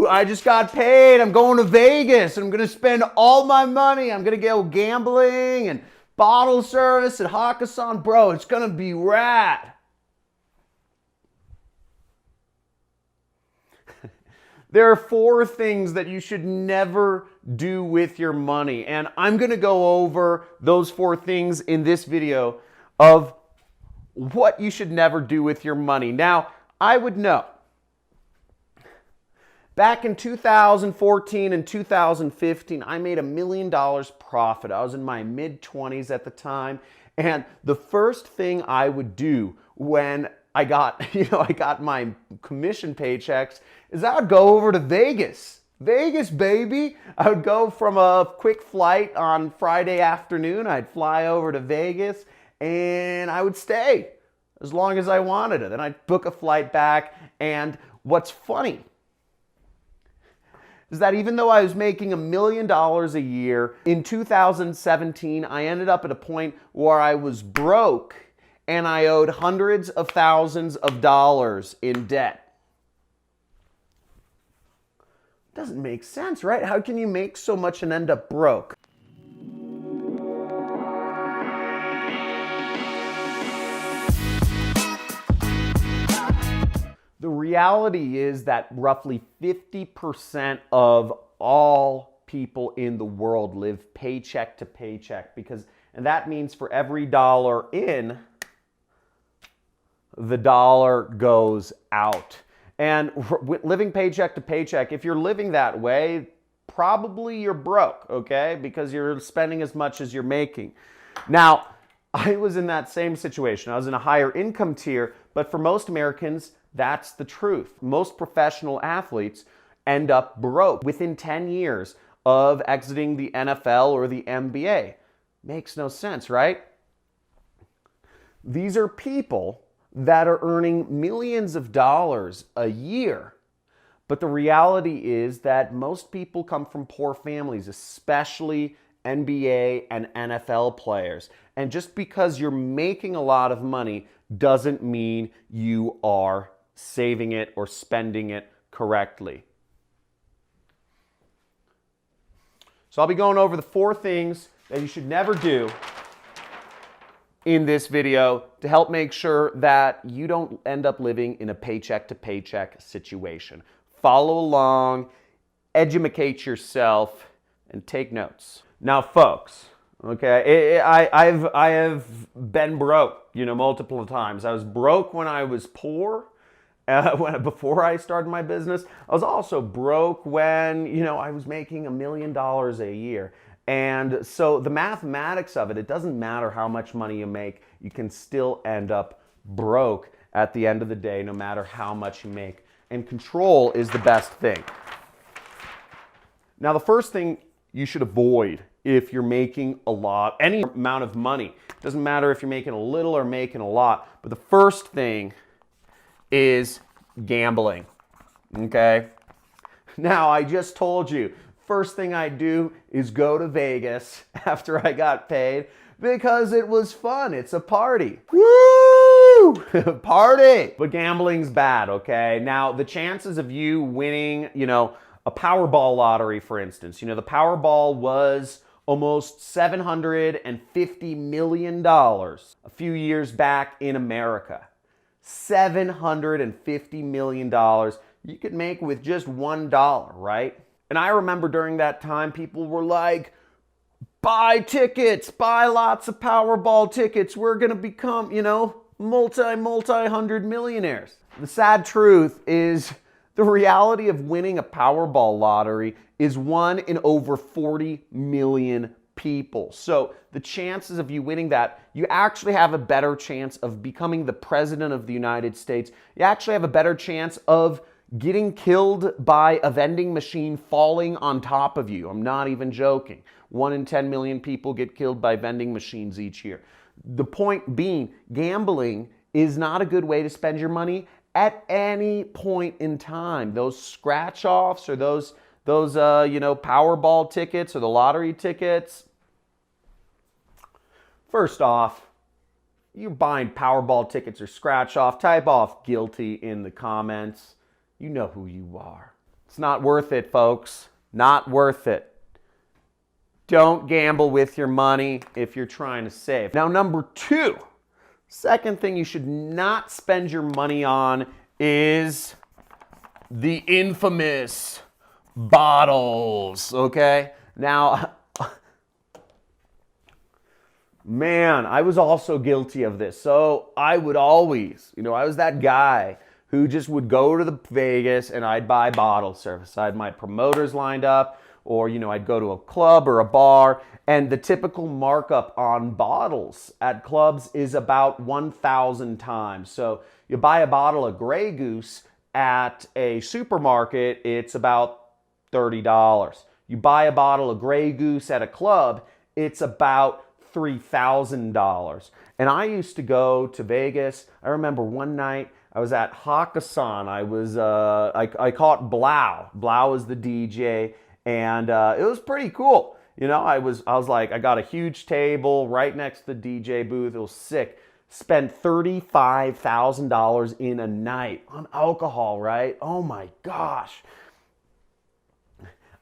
I just got paid. I'm going to Vegas. I'm going to spend all my money. I'm going to go gambling and bottle service at Hakkasan. Bro, it's going to be rad. There are 4 things that you should never do with your money. And I'm going to go over those 4 things in this video of what you should never do with your money. Now, I would know. Back in 2014 and 2015, I made $1 million profit. I was in my mid-20s at the time. And the first thing I would do when I got my commission paychecks is I would go over to Vegas. Vegas, baby. I would go from a quick flight on Friday afternoon. I'd fly over to Vegas and I would stay as long as I wanted it. Then I'd book a flight back. And what's funny is that even though I was making $1 million a year, in 2017, I ended up at a point where I was broke and I owed hundreds of thousands of dollars in debt. Doesn't make sense, right? How can you make so much and end up broke? The reality is that roughly 50% of all people in the world live paycheck to paycheck and that means for every dollar in, the dollar goes out. And living paycheck to paycheck, if you're living that way, probably you're broke, okay? Because you're spending as much as you're making. Now, I was in that same situation. I was in a higher income tier, but for most Americans, that's the truth. Most professional athletes end up broke within 10 years of exiting the NFL or the NBA. Makes no sense, right? These are people that are earning millions of dollars a year. But the reality is that most people come from poor families, especially NBA and NFL players. And just because you're making a lot of money doesn't mean you are saving it or spending it correctly. So I'll be going over the 4 things that you should never do in this video to help make sure that you don't end up living in a paycheck to paycheck situation. Follow along, educate yourself, and take notes. Now, folks, okay, I have been broke, multiple times. I was broke when I was poor, before I started my business. I was also broke when, I was making $1 million a year. And so the mathematics of it, it doesn't matter how much money you make, you can still end up broke at the end of the day, no matter how much you make. And control is the best thing. Now, the first thing you should avoid if you're making a lot, any amount of money, it doesn't matter if you're making a little or making a lot, but the first thing is gambling, okay? Now, I just told you, first thing I do is go to Vegas after I got paid because it was fun. It's a party. Woo! Party! But gambling's bad, okay? Now, the chances of you winning, a Powerball lottery, for instance, the Powerball was almost $750 million a few years back in America. $750 million you could make with just $1, right? And I remember during that time, people were like, buy tickets, buy lots of Powerball tickets. We're going to become, multi-hundred millionaires. The sad truth is the reality of winning a Powerball lottery is 1 in over 40 million people. So the chances of you winning that, you actually have a better chance of becoming the president of the United States. You actually have a better chance of getting killed by a vending machine falling on top of you. I'm not even joking. 1 in 10 million people get killed by vending machines each year. The point being, gambling is not a good way to spend your money at any point in time. Those scratch-offs or those Powerball tickets or the lottery tickets. First off, you're buying Powerball tickets or scratch-off, type off guilty in the comments. You know who you are. It's not worth it, folks. Not worth it. Don't gamble with your money if you're trying to save. Now, number two, second thing you should not spend your money on is the infamous bottles, okay? Now, man, I was also guilty of this. So I would always, I was that guy who just would go to the Vegas and I'd buy bottle service. I had my promoters lined up, or, I'd go to a club or a bar, and the typical markup on bottles at clubs is about 1,000 times. So you buy a bottle of Grey Goose at a supermarket, it's about $30. You buy a bottle of Grey Goose at a club, it's about $3,000. And I used to go to Vegas. I remember one night I was at Hakkasan. I caught Blau. Blau was the DJ, and it was pretty cool. I was like, I got a huge table right next to the DJ booth. It was sick. Spent $35,000 in a night on alcohol, right? Oh my gosh.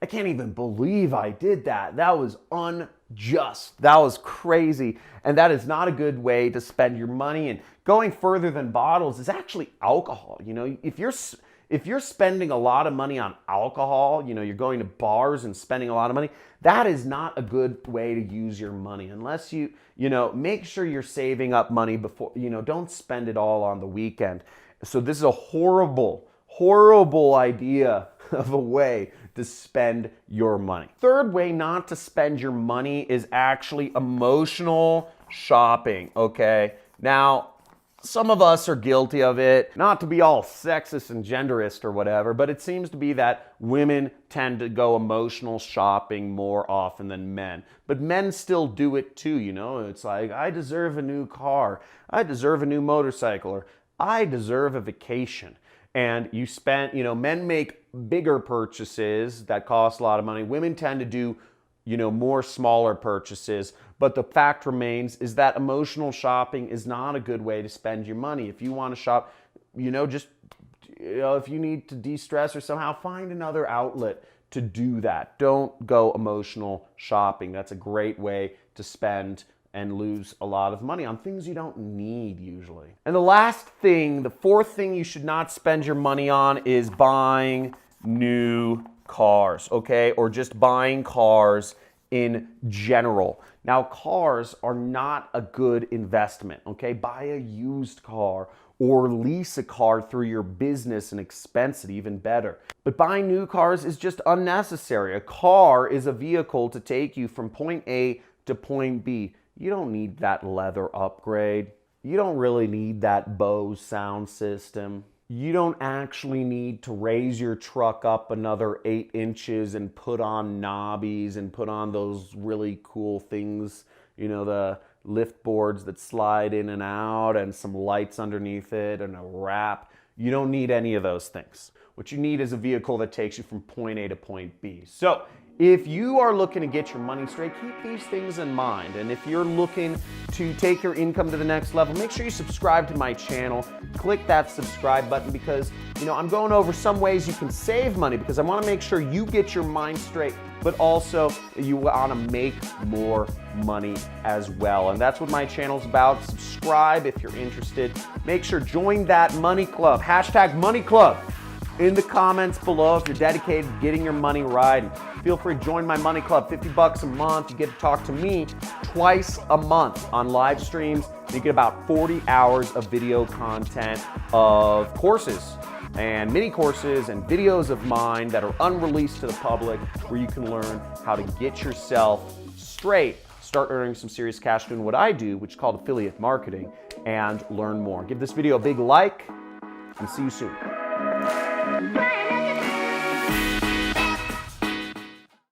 I can't even believe I did that. That was unjust. That was crazy. And that is not a good way to spend your money. And going further than bottles is actually alcohol. If you're spending a lot of money on alcohol, you're going to bars and spending a lot of money, that is not a good way to use your money. Unless you make sure you're saving up money before, don't spend it all on the weekend. So this is a horrible, horrible idea of a way to spend your money. Third way not to spend your money is actually emotional shopping, okay? Now, some of us are guilty of it, not to be all sexist and genderist or whatever, but it seems to be that women tend to go emotional shopping more often than men. But men still do it too, It's like, I deserve a new car, I deserve a new motorcycle, or I deserve a vacation. And you spend, men make bigger purchases that cost a lot of money. Women tend to do, more smaller purchases. But the fact remains is that emotional shopping is not a good way to spend your money. If you want to shop, if you need to de-stress or somehow find another outlet to do that. Don't go emotional shopping. That's a great way to spend and lose a lot of money on things you don't need usually. And the last thing, the fourth thing you should not spend your money on is buying new cars, okay? Or just buying cars in general. Now, cars are not a good investment, okay? Buy a used car or lease a car through your business and expense it, even better. But buying new cars is just unnecessary. A car is a vehicle to take you from point A to point B. You don't need that leather upgrade. You don't really need that Bose sound system. You don't actually need to raise your truck up another 8 inches and put on knobbies and put on those really cool things, the lift boards that slide in and out and some lights underneath it and a wrap. You don't need any of those things. What you need is a vehicle that takes you from point A to point B. So if you are looking to get your money straight, keep these things in mind. And if you're looking to take your income to the next level, make sure you subscribe to my channel. Click that subscribe button because, I'm going over some ways you can save money because I want to make sure you get your mind straight, but also you want to make more money as well. And that's what my channel's about. Subscribe if you're interested. Make sure join that money club. #MoneyClub. In the comments below if you're dedicated to getting your money right. And feel free to join my money club, $50 a month. You get to talk to me twice a month on live streams. You get about 40 hours of video content of courses and mini courses and videos of mine that are unreleased to the public where you can learn how to get yourself straight, start earning some serious cash doing what I do, which is called affiliate marketing, and learn more. Give this video a big like and see you soon. Bye.